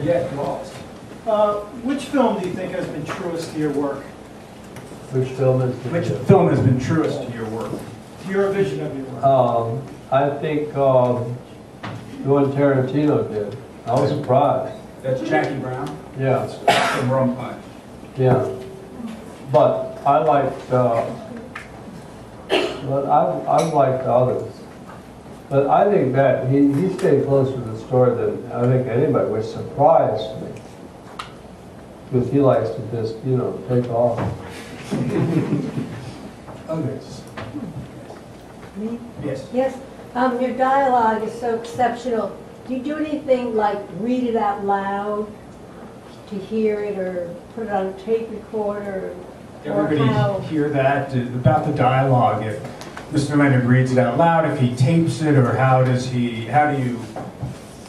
Yeah, Wallace. Which film do you think has been truest to your work? Which film has been truest to your work? To your vision of your work? I think the one Tarantino did. I was surprised. That's Jackie Brown? Yeah. From Rum Punch. Yeah. But I liked, but I liked others. But I think that he stayed closer to the story than I think anybody, which surprised me. Because he likes to just, you know, take off. Others? Me? Yes. Yes. Your dialogue is so exceptional. Do you do anything like read it out loud to hear it, or put it on a tape recorder? Everybody hear that about the dialogue? If Mr. Leonard reads it out loud, if he tapes it, or how do you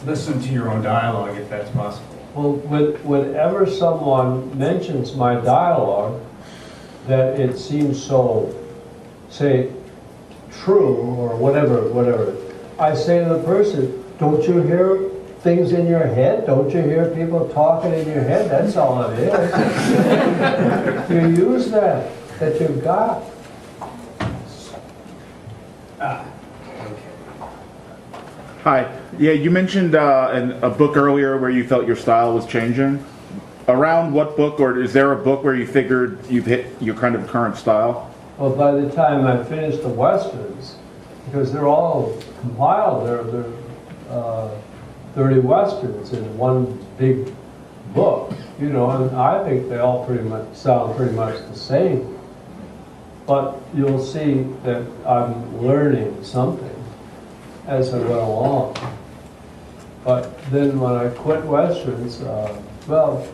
listen to your own dialogue if that's possible? Well, whenever someone mentions my dialogue, that it seems so, say, true or whatever, I say to the person, don't you hear things in your head? Don't you hear people talking in your head? That's all it is. You use that you've got. Hi. Yeah, you mentioned in a book earlier where you felt your style was changing. Around what book, or is there a book where you figured you've hit your kind of current style? Well, by the time I finished the Westerns, because they're all compiled, they're 30 Westerns in one big book, you know, and I think they all sound pretty much the same. But you'll see that I'm learning something as I went along. But then when I quit Westerns, well,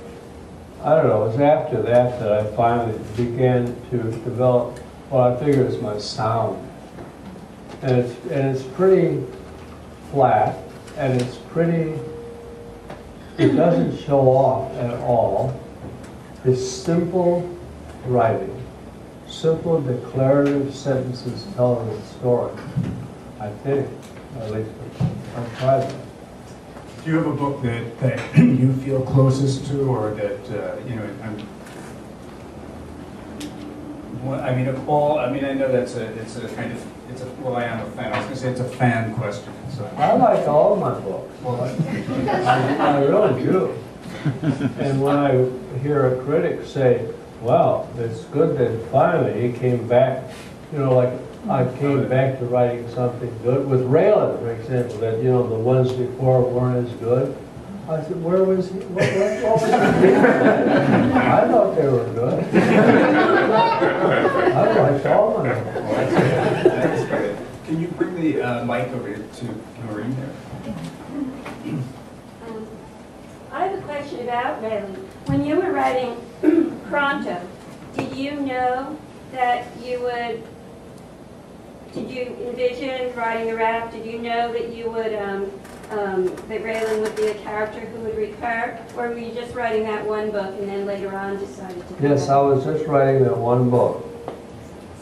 I don't know, it was after that that I finally began to develop what I figure is my sound. And it's pretty flat, and it's pretty, it doesn't show off at all. It's simple writing. Simple declarative sentences telling a story, I think. At least I've tried that. Do you have a book that you feel closest to, or that you know? I know it's a well, I am a fan. I was going to say it's a fan question. So I like all of my books. Well, I really do. And when I hear a critic say, "Well, it's good that finally he came back," you know, like I came back to writing something good with Raylan, for example. That, you know, the ones before weren't as good. I said, where was he? What was he doing? I thought they were good. I liked all of them. That's great. Can you bring the mic over to Noreen there? I have a question about Raylan. When you were writing Pronto, did you know that did you envision writing a rap? Did you know that you would, that Raylan would be a character who would recur? Or were you just writing that one book and then later on decided to Yes, I was just writing that one book.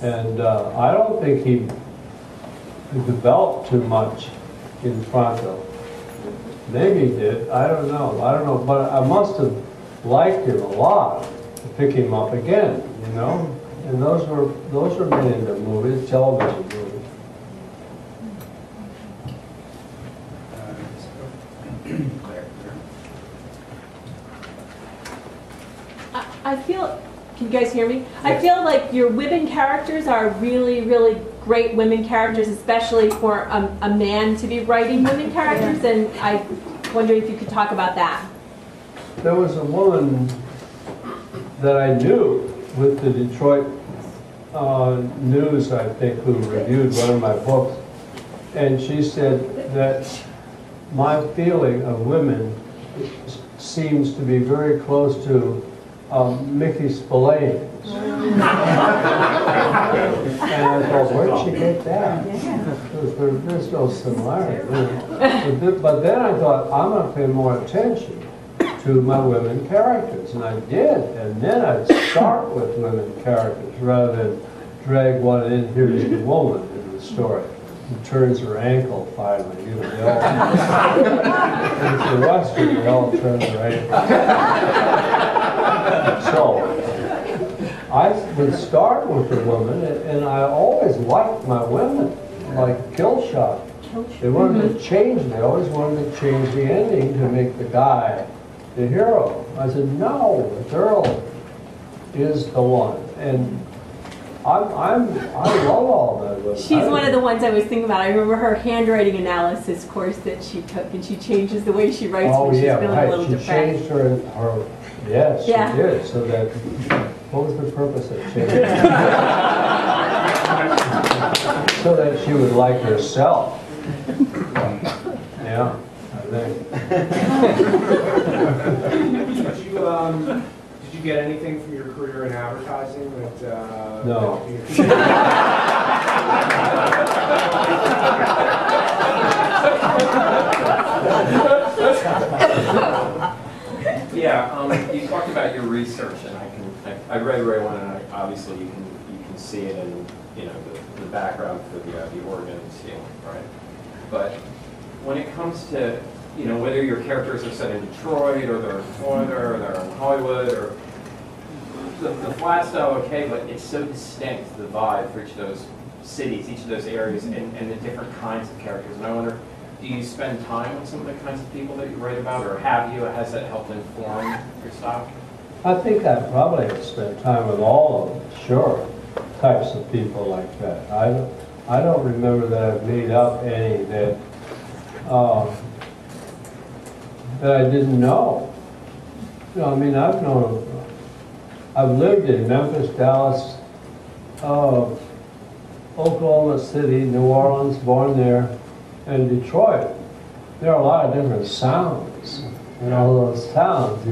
And I don't think he developed too much in Pronto. Maybe he did, I don't know. But I must have liked him a lot to pick him up again, you know? And those were made into movies, television movies. I feel, can you guys hear me? Yes. I feel like your women characters are really, really great women characters, especially for a man to be writing women characters, and I wonder if you could talk about that. There was a woman that I knew with the Detroit News, I think, who reviewed one of my books, and she said that my feeling of women seems to be very close to Mickey Spillane's. And I thought, where'd she get that? There's no similarity. But then I thought, I'm going to pay more attention to my women characters, and I did. And then I'd start with women characters rather than drag one in here as a woman in the story. and turns her ankle finally. You know, they all, it's the Western, they all turn their ankle. So I would start with the woman, and I always liked my women, like kill shot. They wanted to change, they always wanted to change the ending to make the guy the hero. I said, no, the girl is the one. And I love all that. She's one of the ones I was thinking about. I remember her handwriting analysis course that she took, and she changes the way she writes when she's feeling a little depressed. She changed her, yes, Yeah. she did, so that, what was the purpose of changing? So that she would like herself. Yeah, I think. Did you get anything from your career in advertising that? No. Yeah, you talked about your research, and I read Ray one, and obviously you can see it in the background for the organ ceiling, right? But when it comes to whether your characters are set in Detroit or they're in Florida or they're in Hollywood or the flat style, okay, but it's so distinct, the vibe for each of those cities, each of those areas, and the different kinds of characters. And I wonder, do you spend time with some of the kinds of people that you write about, or have you? Has that helped inform your style? I think I probably have spent time with all of them, sure, types of people like that. I don't remember that I've made up any that I didn't know. I mean, I've lived in Memphis, Dallas, Oklahoma City, New Orleans, born there, and Detroit. There are a lot of different sounds in all those towns,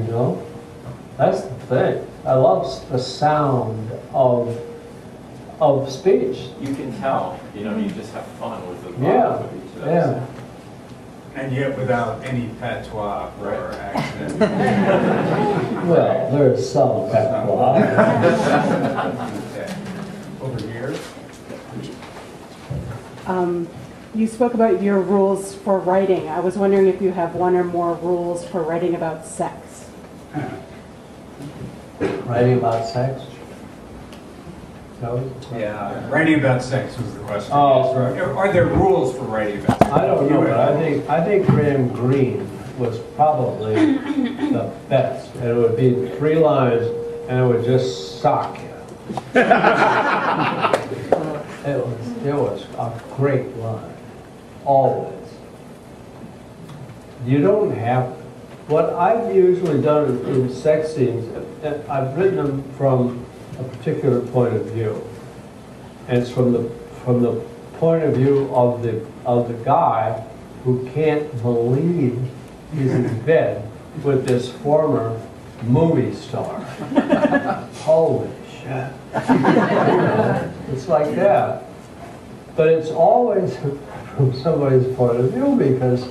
That's the thing. I love the sound of speech. You can tell, you just have fun with the vibe Yeah, of each of those. yeah. And yet without any patois or accent. Well, there's some patois. Okay. Over here. You spoke about your rules for writing. I was wondering if you have one or more rules for writing about sex. Writing about sex? No? Yeah. Writing about sex was the question. Oh. Are there rules for writing about sex? I don't know, but I think Graham Greene was probably the best. And it would be 3 lines, and it would just sock you. It was a great line, always. You don't have. What I've usually done in sex scenes, I've written them from a particular point of view, and it's from the point of view of the guy who can't believe he's in bed with this former movie star. Holy shit! It's like that, but it's always from somebody's point of view because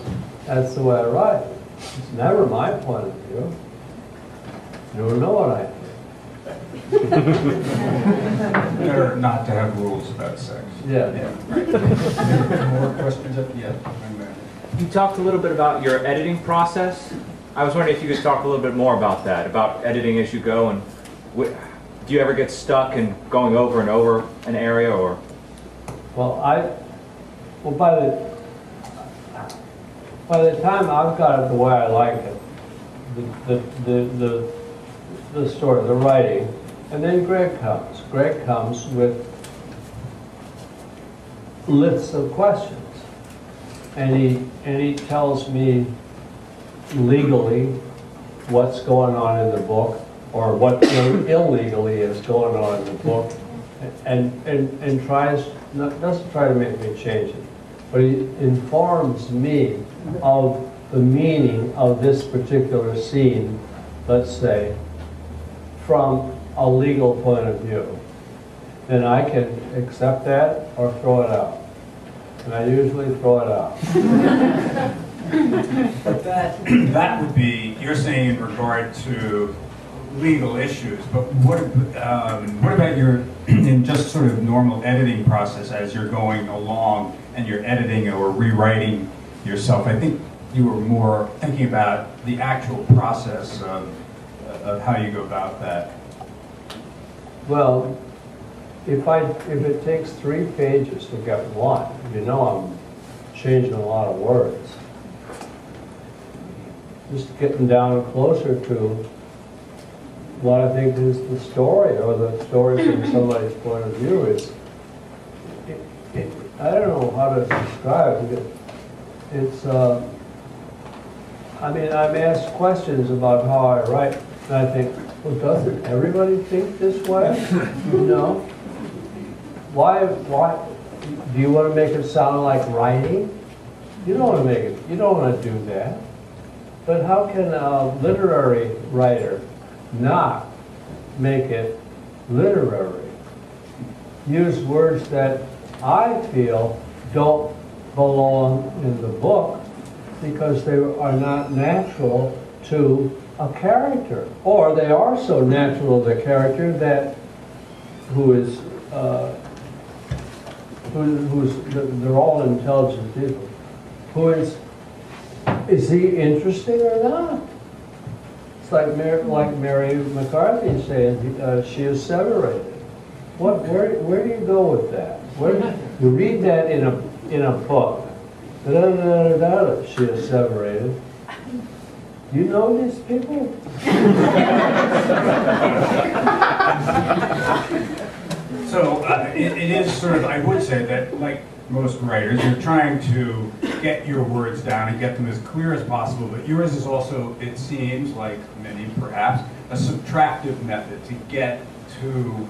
that's the way I write. It's never my point of view. You don't know what I think. Better not to have rules about sex. Yeah. More questions up? Yeah. You talked a little bit about your editing process. I was wondering if you could talk a little bit more about that, about editing as you go, and do you ever get stuck in going over and over an area, or? Well, by the time I've got it the way I like it, the story, the writing, and then Greg comes. Greg comes with lists of questions, and he tells me legally what's going on in the book, or what illegally is going on in the book, and doesn't try to make me change it, but he informs me of the meaning of this particular scene, let's say, from a legal point of view. Then I can accept that or throw it out. And I usually throw it out. But that would be, you're saying in regard to legal issues, but what about your in just sort of normal editing process as you're going along and you're editing or rewriting yourself? I think you were more thinking about the actual process of how you go about that. Well, if it takes 3 pages to get one, you know I'm changing a lot of words. Just getting down closer to what I think is the story, or the story from somebody's point of view. I don't know how to describe it. It's, I mean, I'm asked questions about how I write, and I think, well, doesn't everybody think this way? No. Why, do you want to make it sound like writing? You don't want to make it, you don't want to do that. But how can a literary writer not make it literary? Use words that I feel don't belong in the book because they are not natural to a character, or they are so natural to the character that they're all intelligent people. Is he interesting or not? It's like Mary McCarthy saying she is separated. Where do you go with that? You read that in a book. She is separated. Do you know these people? So it is sort of, I would say that, like most writers, you're trying to get your words down and get them as clear as possible, but yours is also, it seems, like many perhaps, a subtractive method to get to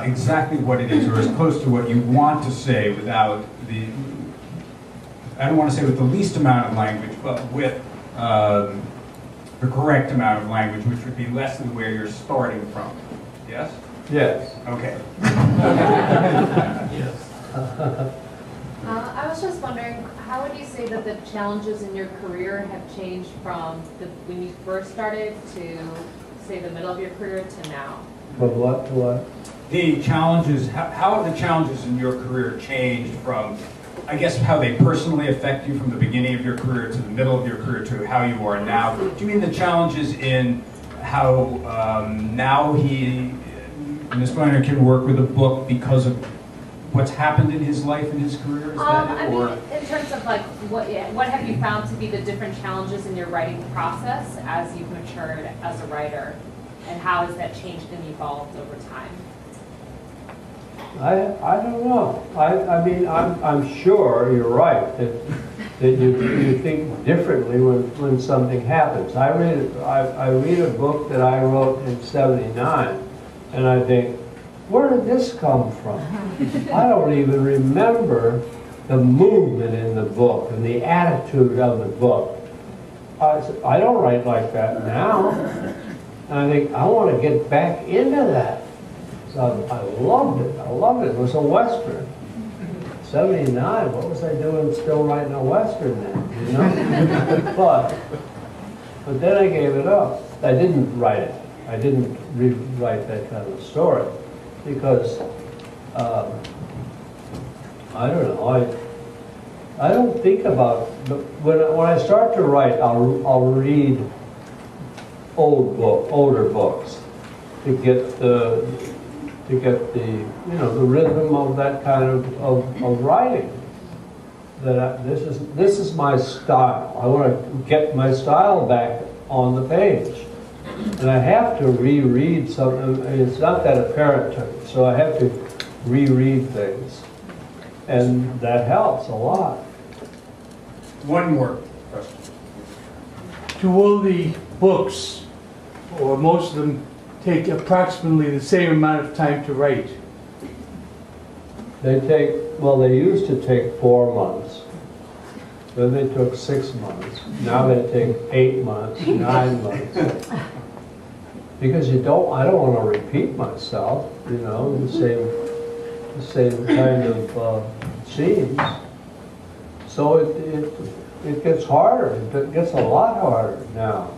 exactly what it is, or as close to what you want to say without the, I don't want to say with the least amount of language, but with the correct amount of language, which would be less than where you're starting from. Yes? Yes. Okay. Yes. I was just wondering, how would you say that the challenges in your career have changed from when you first started to, say, the middle of your career to now? From what to what? The challenges, how have the challenges in your career changed from, I guess, how they personally affect you from the beginning of your career to the middle of your career to how you are now? Do you mean the challenges in how now Ms. Leonard can work with a book because of what's happened in his life and his career? Is that it? I mean, in terms of like, what have you found to be the different challenges in your writing process as you've matured as a writer? And how has that changed and evolved over time? I don't know. I mean, I'm sure you're right that you think differently when something happens. I read a book that I wrote in '79, and I think, where did this come from? I don't even remember the movement in the book and the attitude of the book. I don't write like that now. And I think, I want to get back into that. So I loved it. I loved it. It was a Western. '79, what was I doing still writing a Western then, you know? But then I gave it up. I didn't write it. I didn't rewrite that kind of story because, I don't know, I don't think about, when I start to write, I'll read older books to get the you know, the rhythm of that kind of writing. This is my style. I want to get my style back on the page, and I have to reread something. I mean, it's not that apparent to me, so I have to reread things, and that helps a lot. One more question. Do all the books, or most of them, take approximately the same amount of time to write? They used to take 4 months. Then they took 6 months. Now they take 8 months, 9 months. Because I don't want to repeat myself, you know, the same kind of scenes. So it gets harder. It gets a lot harder now.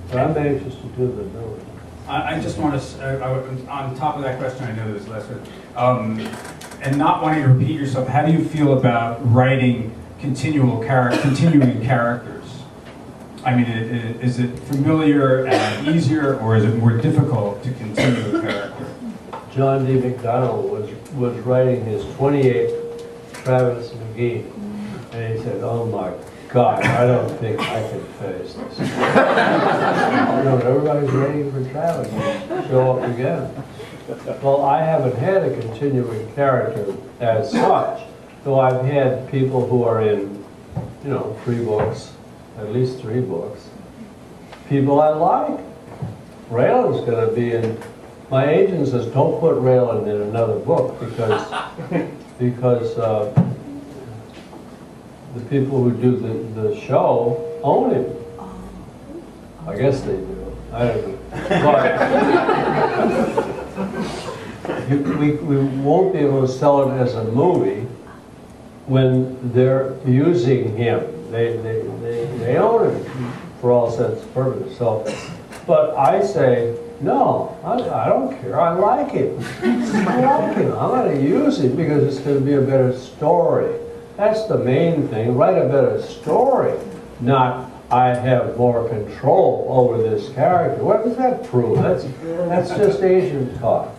But I'm anxious to do the new one. I just want to, on top of that question, I know this last one, and not wanting to repeat yourself, how do you feel about writing continuing characters? I mean, is it familiar and easier, or is it more difficult to continue a character? John D. McDonald was writing his 28th Travis McGee, and he said, "Oh my God, I don't think I can finish this." You know, everybody's waiting for Travis to show up again. Well, I haven't had a continuing character as such, though I've had people who are in, you know, 3 books, at least 3 books. People I like. Raylan's going to be in. My agent says, don't put Raylan in another book because the people who do the show own him. I guess they do. I don't know. But we won't be able to sell it as a movie when they're using him. They own it for all intents and purposes. So, but I say, no, I don't care. I like him. I like him. I'm going to use him because it's going to be a better story. That's the main thing. Write a better story, not I have more control over this character. What does that prove? That's just agent talk.